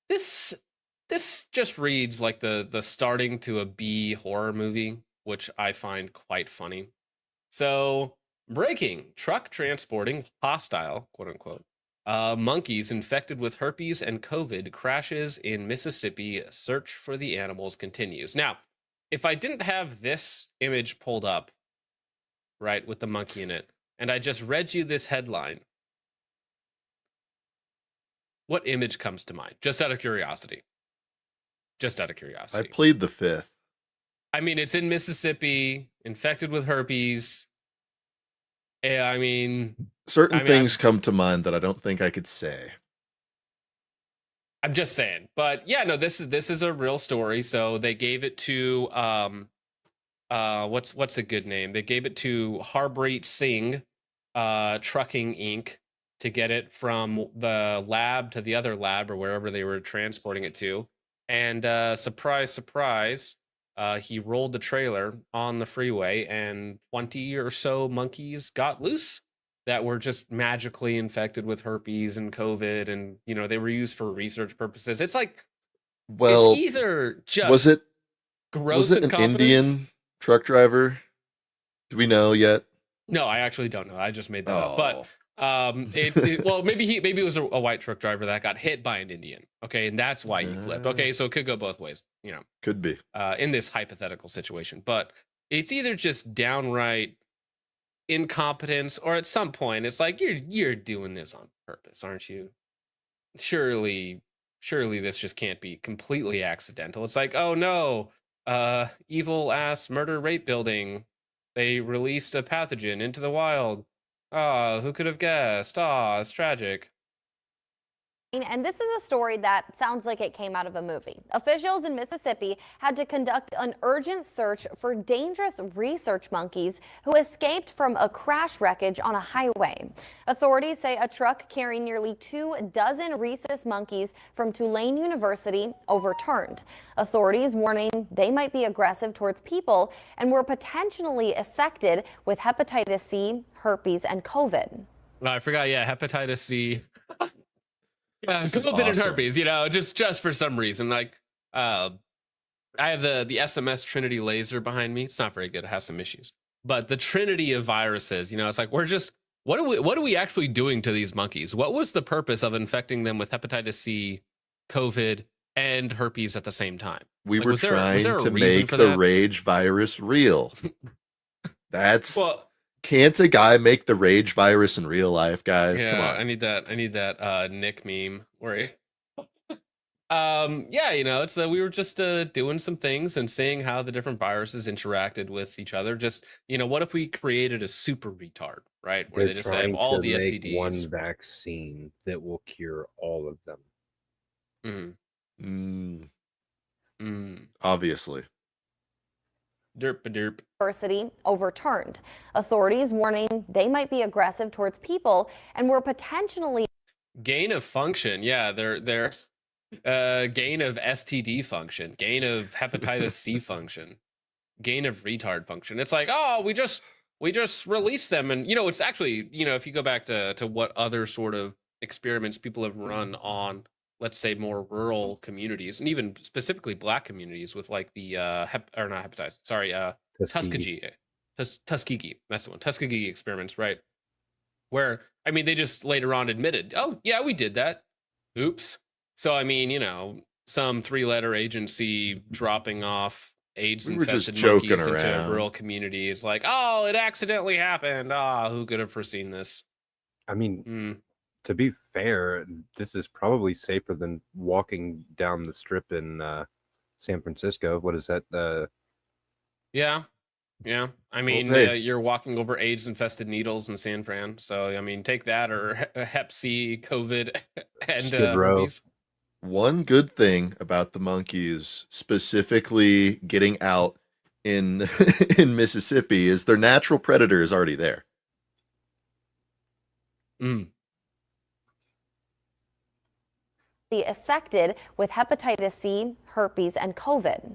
This this just reads like the starting to a B horror movie, which I find quite funny. So, breaking truck transporting hostile, quote unquote, monkeys infected with herpes and COVID crashes in Mississippi. Search for the animals continues. Now, if I didn't have this image pulled up, right, with the monkey in it, and I just read you this headline, what image comes to mind? Just out of curiosity. Just out of I curiosity. plead the fifth. I mean, it's in Mississippi, infected with herpes. Yeah, Certain things I'm come to mind that I don't think I could say. I'm just saying. But yeah, no, this is a real story. So they gave it to what's a good name? They gave it to Harbreet Singh Trucking Inc. to get it from the lab to the other lab or wherever they were transporting it to. And surprise, surprise, he rolled the trailer on the freeway and 20 or so monkeys got loose that were just magically infected with herpes and COVID. And, they were used for research purposes. It's like, it's Well, either was just it was gross it an incompetence. Indian truck driver? Do we know yet? No, I actually don't know. I just made that up. But Oh, well, maybe it was a white truck driver that got hit by an Indian. Okay, and that's why he flipped. uh, Okay, so it could go both ways, could be. in this hypothetical situation. But it's either just downright incompetence, or at some point it's like you're doing this on purpose, aren't you? Surely, surely this just can't be completely accidental. It's like, oh no, evil ass murder rape building. They released a pathogen into the wild. Ah, who could have guessed? Ah, it's tragic. And this is a story that sounds like it came out of a movie. Officials in Mississippi had to conduct an urgent search for dangerous research monkeys who escaped from a crash wreckage on a highway. Authorities say a truck carrying nearly 24 rhesus monkeys from Tulane University overturned. Authorities warning they might be aggressive towards people and were potentially affected with hepatitis C, herpes, and COVID. Oh, I forgot. Yeah, hepatitis C. This is COVID and awesome. herpes. Just for some reason, like I have the SMS Trinity laser behind me. It's not very good. It has some issues. But the Trinity of viruses, it's like we're just what are we actually doing to these monkeys? What was the purpose of infecting them with hepatitis C, COVID, and herpes at the same time? We Like were was trying there a to reason make for the that? rage virus real. That's Well, Can't a guy make the rage virus in real life, guys? Come yeah, on. I need that Nick meme where he yeah, it's that we were just doing some things and seeing how the different viruses interacted with each other. Just, what if we created a super retard, right? Where They're they just have trying all to the make STDs. one vaccine that will cure all of them. Mm, Mm, mm. obviously. Derp derp. University overturned. Authorities warning they might be aggressive towards people and were potentially Gain of function. Yeah, they're gain of STD function, gain of hepatitis C function, gain of retard function. It's like, oh, we just release them. And it's actually, if you go back to what other sort of experiments people have run on, let's say, more rural communities, and even specifically black communities, with like the or not hepatitis, sorry, Tuskegee. Tuskegee, that's the one, Tuskegee experiments, right? Where, they just later on admitted, oh yeah, we did that, oops. So some three-letter agency dropping off AIDS We were just infested joking monkeys into a around. rural community. It's like, oh, it accidentally happened. Ah, who could have foreseen this? I mean, Mm, to be fair, this is probably safer than walking down the strip in San Francisco. What is that? yeah, yeah. Well, hey, You're walking over AIDS infested needles in San Fran. So take that, or Hep C, COVID, and Skid Row. herpes. one good thing about the monkeys specifically getting out in in Mississippi is their natural predator is already there. Mm. affected with hepatitis C, herpes, and COVID.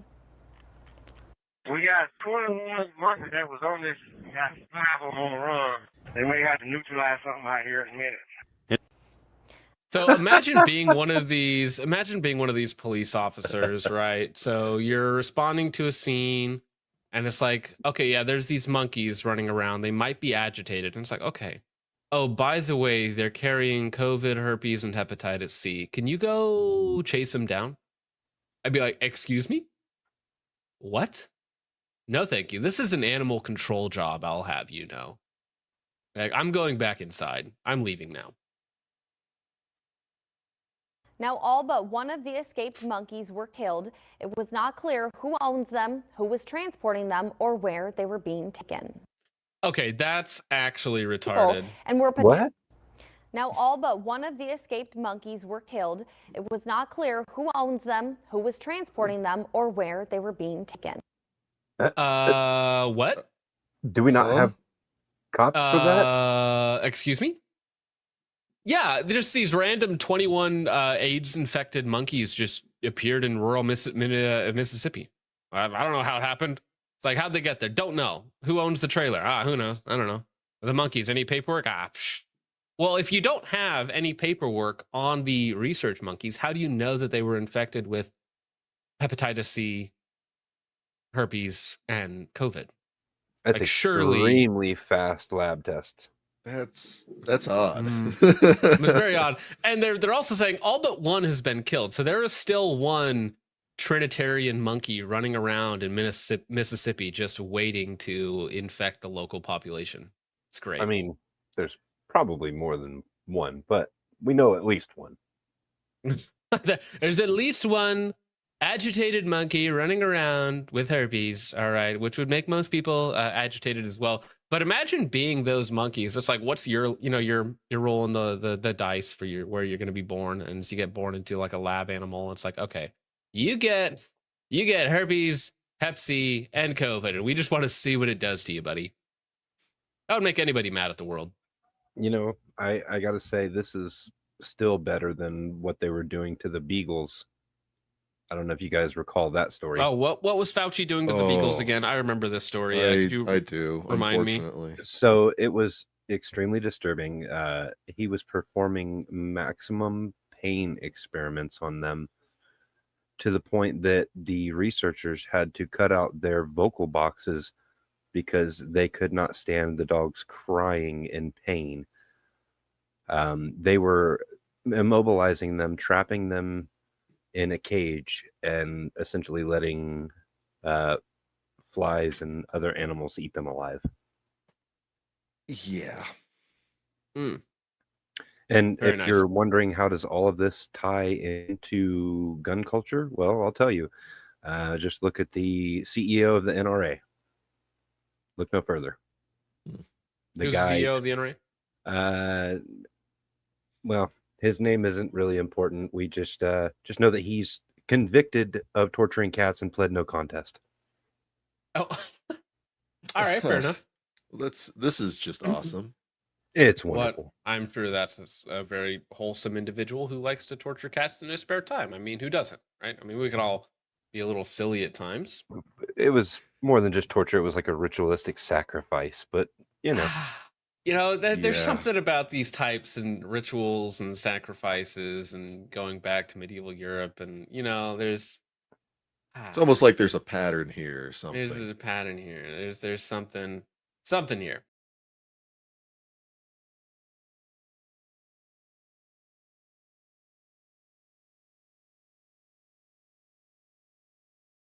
We got 21 monkeys that was on this, got 5 of them on the run. They may have to neutralize something out here in a minute. So imagine being one of these. Imagine being one of these police officers, right? So you're responding to a scene, and it's like, okay, yeah, there's these monkeys running around. They might be agitated, and it's like, okay. Oh, by the way, they're carrying COVID, herpes, and hepatitis C. Can you go chase them down? I'd be like, excuse me? What? No, thank you. This is an animal control job, I'll have you know. Like, I'm going back inside. I'm leaving now. Now, all but one of the escaped monkeys were killed. It was not clear who owns them, who was transporting them, or where they were being taken. Okay, that's actually retarded. And were What? Now, all but one of the escaped monkeys were killed. It was not clear who owns them, who was transporting them, or where they were being taken. What? Do we not Huh? have cops for that? Excuse me? Yeah, there's these random 21 AIDS-infected monkeys just appeared in rural Mississippi. I don't know how it happened. It's like, how'd they get there? Don't know. Who owns the trailer? Who knows? I don't know. The monkeys, any paperwork? Psh. Well, if you don't have any paperwork on the research monkeys, how do you know that they were infected with hepatitis C, herpes, and COVID? That's like, surely- extremely fast lab test. That's odd. It's very odd. And they're also saying all but one has been killed. So there is still one Trinitarian monkey running around in Mississippi just waiting to infect the local population. It's great. I mean, there's probably more than one, but we know at least one. There's at least one agitated monkey running around with herpes, all right, which would make most people agitated as well. But imagine being those monkeys. It's like, what's your, you're rolling the dice for where you're going to be born, and so you get born into like a lab animal. It's like, okay, you get herpes, hep C, and COVID, and we just want to see what it does to you, buddy. That would make anybody mad at the world. You know, I gotta say, this is still better than what they were doing to the beagles. I don't know if you guys recall that story. Oh, what was Fauci doing to the beagles Oh. again? I remember this story. I do. remind me? Unfortunately. So it was extremely disturbing. He was performing maximum pain experiments on them to the point that the researchers had to cut out their vocal boxes because they could not stand the dogs crying in pain. They were immobilizing them, trapping them in a cage, and essentially letting flies and other animals eat them alive. Yeah. And Very if nice. you're wondering how does all of this tie into gun culture, well, I'll tell you. Just look at the CEO of the NRA. Look no further. The Who's guy, CEO of the NRA? well, his name isn't really important. We just know that he's convicted of torturing cats and pled no contest. Oh, all right, fair enough. This is just awesome. It's What wonderful. I'm sure that's a very wholesome individual who likes to torture cats in his spare time. I mean, who doesn't, right? I mean, we can all be a little silly at times. It was more than just torture. It was like a ritualistic sacrifice, but you know, There's Yeah. something about these types and rituals and sacrifices and going back to medieval Europe, and there's It's almost like there's a pattern here or there's something. a pattern here. There's something here.